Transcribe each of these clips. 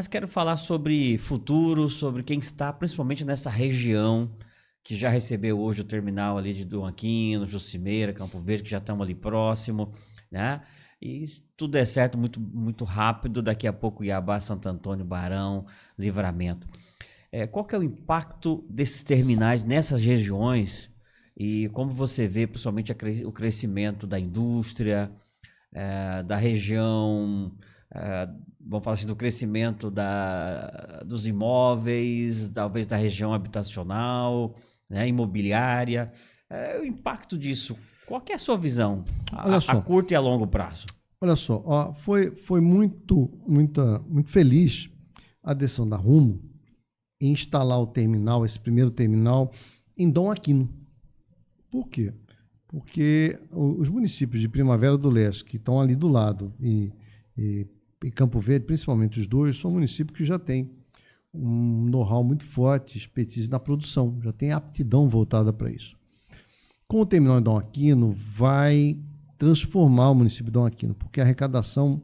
Mas quero falar sobre futuro, sobre quem está principalmente nessa região que já recebeu hoje o terminal ali de Dom Aquino, Jucimeira, Campo Verde, que já estamos ali próximo, né? E se tudo der certo muito, muito rápido, daqui a pouco Iabá, Santo Antônio, Barão, Livramento. Qual que é o impacto desses terminais nessas regiões e como você vê principalmente o crescimento da indústria, da região, vamos falar assim, do crescimento dos imóveis, talvez da região habitacional, né, imobiliária, o impacto disso, qual que é a sua visão a curto e a longo prazo? Olha só, ó, foi muito feliz a decisão da Rumo em instalar o terminal, esse primeiro terminal, em Dom Aquino. Por quê? Porque os municípios de Primavera do Leste, que estão ali do lado, e Campo Verde, principalmente os dois, são municípios que já têm um know-how muito forte, expertise na produção, já tem aptidão voltada para isso. Com o terminal em Dom Aquino, vai transformar o município de Dom Aquino, porque a arrecadação,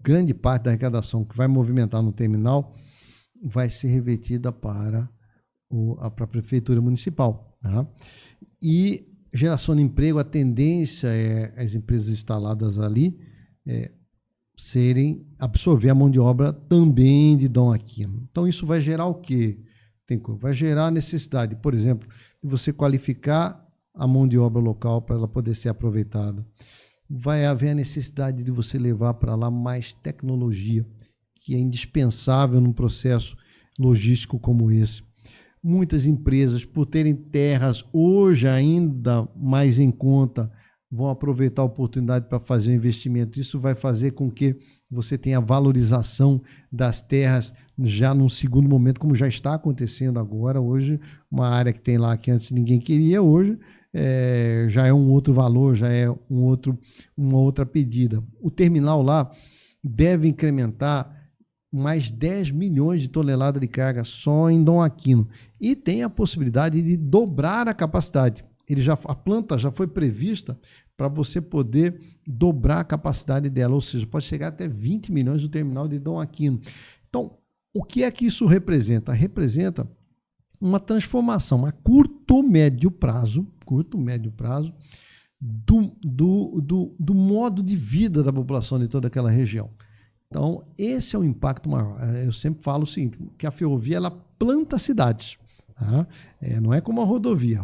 grande parte da arrecadação que vai movimentar no terminal vai ser revertida para a Prefeitura Municipal. Tá? E geração de emprego, a tendência é as empresas instaladas ali absorver a mão de obra também de Dom Aquino. Então isso vai gerar o quê? Vai gerar a necessidade, por exemplo, de você qualificar a mão de obra local para ela poder ser aproveitada. Vai haver a necessidade de você levar para lá mais tecnologia, que é indispensável num processo logístico como esse. Muitas empresas, por terem terras hoje ainda mais em conta, vão aproveitar a oportunidade para fazer um investimento. Isso vai fazer com que você tenha valorização das terras já num segundo momento, como já está acontecendo agora. Hoje, uma área que tem lá que antes ninguém queria, hoje já é um outro valor, já é uma outra pedida. O terminal lá deve incrementar mais 10 milhões de toneladas de carga só em Dom Aquino. E tem a possibilidade de dobrar a capacidade. A planta já foi prevista para você poder dobrar a capacidade dela, ou seja, pode chegar até 20 milhões no terminal de Dom Aquino. Então, o que é que isso representa? Representa uma transformação a curto, médio prazo do modo de vida da população de toda aquela região. Então, esse é o impacto maior. Eu sempre falo o seguinte, que a ferrovia ela planta cidades. Tá? Não é como a rodovia.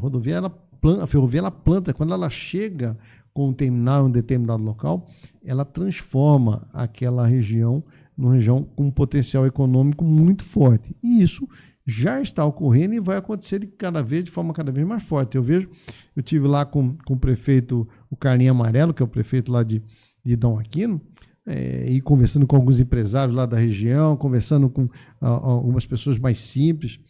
A ferrovia ela planta, quando ela chega com um terminal em um determinado local, ela transforma aquela região numa região com um potencial econômico muito forte. E isso já está ocorrendo e vai acontecer de forma cada vez mais forte. Eu tive lá com o prefeito, o Carlinho Amarelo, que é o prefeito lá de Dom Aquino, e conversando com alguns empresários lá da região, conversando com algumas pessoas mais simples,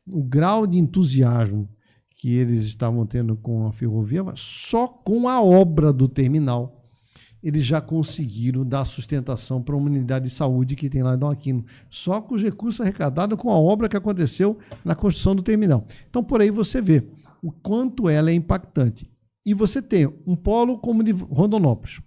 o grau de entusiasmo que eles estavam tendo com a ferrovia, só com a obra do terminal, eles já conseguiram dar sustentação para uma unidade de saúde que tem lá em Dom Aquino, só com os recursos arrecadados com a obra que aconteceu na construção do terminal. Então, por aí você vê o quanto ela é impactante. E você tem um polo como o de Rondonópolis,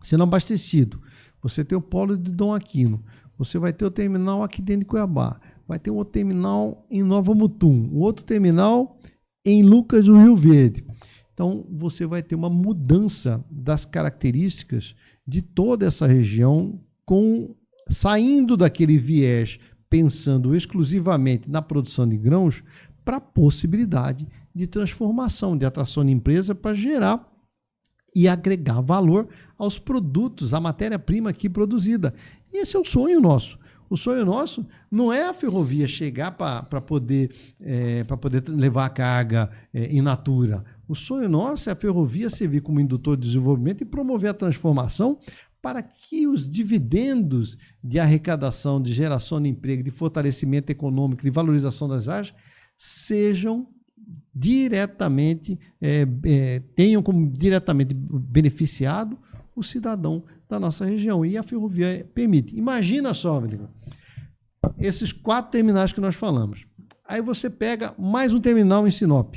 sendo abastecido. Você tem o polo de Dom Aquino, você vai ter o terminal aqui dentro de Cuiabá, vai ter um outro terminal em Nova Mutum, um outro terminal em Lucas do Rio Verde. Então, você vai ter uma mudança das características de toda essa região, saindo daquele viés, pensando exclusivamente na produção de grãos, para a possibilidade de transformação, de atração de empresa para gerar e agregar valor aos produtos, à matéria-prima aqui produzida. E esse é o sonho nosso. O sonho nosso não é a ferrovia chegar para poder levar a carga in natura. O sonho nosso é a ferrovia servir como indutor de desenvolvimento e promover a transformação para que os dividendos de arrecadação, de geração de emprego, de fortalecimento econômico, de valorização das áreas, sejam diretamente, tenham como diretamente beneficiado o cidadão da nossa região. E a ferrovia permite. Imagina só, Rodrigo, esses 4 terminais que nós falamos. Aí você pega mais um terminal em Sinop,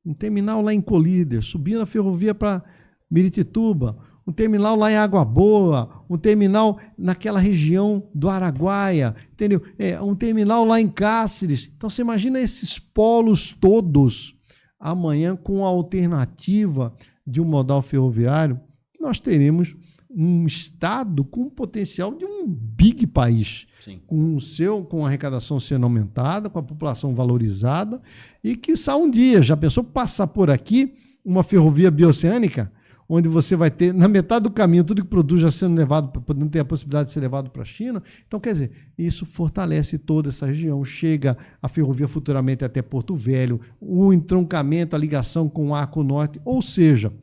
um terminal lá em Colíder, subindo a ferrovia para Miritituba, um terminal lá em Água Boa, um terminal naquela região do Araguaia, entendeu? Um terminal lá em Cáceres. Então você imagina esses polos todos amanhã com a alternativa de um modal ferroviário, nós teremos um estado com o potencial de um big país, Sim. com a arrecadação sendo aumentada, com a população valorizada, e quiçá um dia, já pensou passar por aqui uma ferrovia bioceânica, onde você vai ter, na metade do caminho, tudo que produz já sendo levado, podendo ter a possibilidade de ser levado para a China. Então, quer dizer, isso fortalece toda essa região. Chega a ferrovia futuramente até Porto Velho, o entroncamento, a ligação com o Arco Norte, ou seja,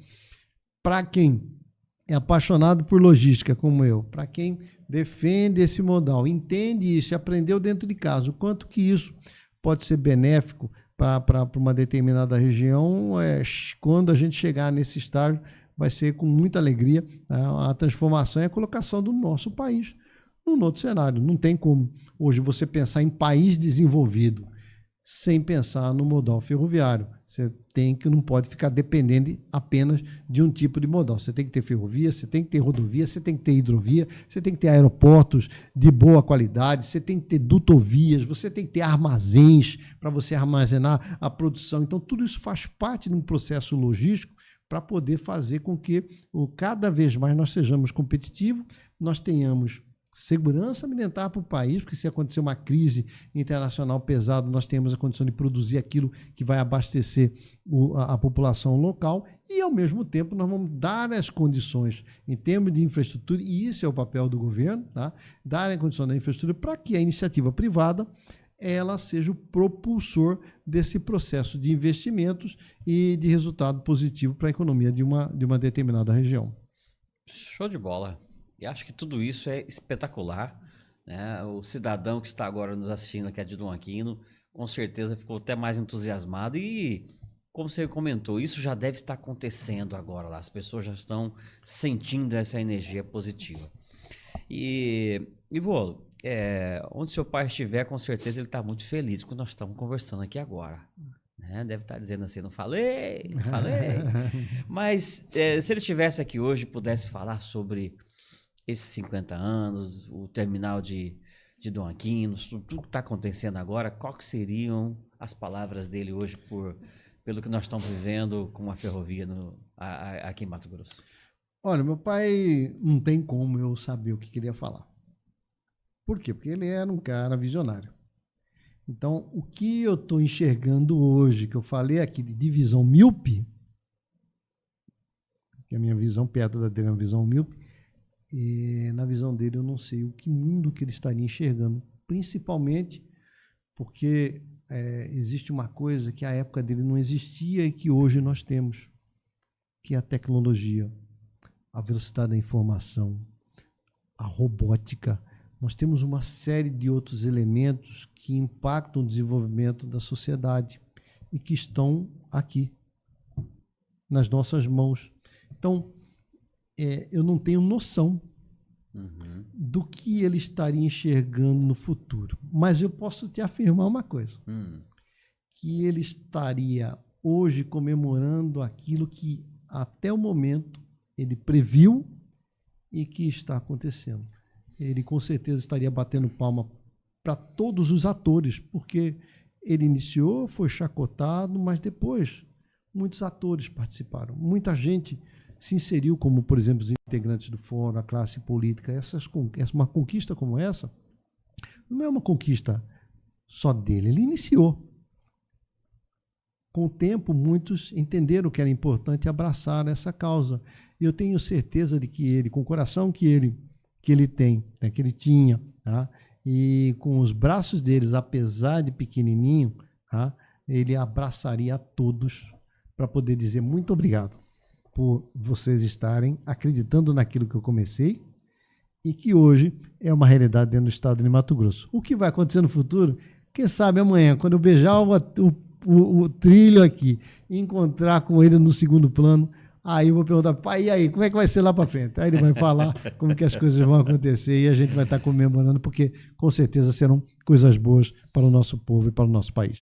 para quem é apaixonado por logística como eu, para quem defende esse modal, entende isso e aprendeu dentro de casa, o quanto que isso pode ser benéfico para uma determinada região, quando a gente chegar nesse estágio, vai ser com muita alegria a transformação e a colocação do nosso país num outro cenário. Não tem como hoje você pensar em país desenvolvido sem pensar no modal ferroviário. Você não pode ficar dependendo apenas de um tipo de modal. Você tem que ter ferrovia, você tem que ter rodovia, você tem que ter hidrovia, você tem que ter aeroportos de boa qualidade, você tem que ter dutovias, você tem que ter armazéns para você armazenar a produção. Então, tudo isso faz parte de um processo logístico para poder fazer com que cada vez mais nós sejamos competitivos, nós tenhamos segurança alimentar para o país, porque se acontecer uma crise internacional pesada, nós temos a condição de produzir aquilo que vai abastecer a população local e, ao mesmo tempo, nós vamos dar as condições em termos de infraestrutura, e isso é o papel do governo, tá? Dar a condição da infraestrutura para que a iniciativa privada ela seja o propulsor desse processo de investimentos e de resultado positivo para a economia de uma determinada região. Show de bola. E acho que tudo isso é espetacular, né? O cidadão que está agora nos assistindo aqui de Dom Aquino, com certeza ficou até mais entusiasmado e, como você comentou, isso já deve estar acontecendo agora lá. As pessoas já estão sentindo essa energia positiva. E Ivolo, onde seu pai estiver, com certeza ele está muito feliz com o que nós estamos conversando aqui agora. Deve estar dizendo assim, não falei. Mas se ele estivesse aqui hoje e pudesse falar sobre esses 50 anos, o terminal de Dom Aquino, tudo que está acontecendo agora, qual que seriam as palavras dele hoje pelo que nós estamos vivendo com a ferrovia aqui em Mato Grosso? Olha, meu pai não tem como eu saber o que queria falar. Por quê? Porque ele era um cara visionário. Então, o que eu estou enxergando hoje, que eu falei aqui de divisão míope, que a minha visão perto da dele é uma visão míope, e na visão dele eu não sei o que mundo que ele estaria enxergando, principalmente porque existe uma coisa que à época dele não existia e que hoje nós temos, que é a tecnologia, a velocidade da informação, a robótica. Nós temos uma série de outros elementos que impactam o desenvolvimento da sociedade e que estão aqui, nas nossas mãos. Então, eu não tenho noção do que ele estaria enxergando no futuro. Mas eu posso te afirmar uma coisa, que ele estaria hoje comemorando aquilo que até o momento ele previu e que está acontecendo. Ele com certeza estaria batendo palma para todos os atores, porque ele iniciou, foi chacotado, mas depois muitos atores participaram, muita gente se inseriu, como, por exemplo, os integrantes do fórum, a classe política. Uma conquista como essa não é uma conquista só dele, ele iniciou. Com o tempo, muitos entenderam que era importante abraçar essa causa. E eu tenho certeza de que ele, com o coração que ele tem, né, que ele tinha, tá? E com os braços deles, apesar de pequenininho, tá? Ele abraçaria a todos para poder dizer muito obrigado por vocês estarem acreditando naquilo que eu comecei e que hoje é uma realidade dentro do estado de Mato Grosso. O que vai acontecer no futuro, quem sabe amanhã, quando eu beijar o trilho aqui e encontrar com ele no segundo plano, aí eu vou perguntar, pai, e aí, como é que vai ser lá para frente? Aí ele vai falar como que as coisas vão acontecer e a gente vai estar comemorando, porque com certeza serão coisas boas para o nosso povo e para o nosso país.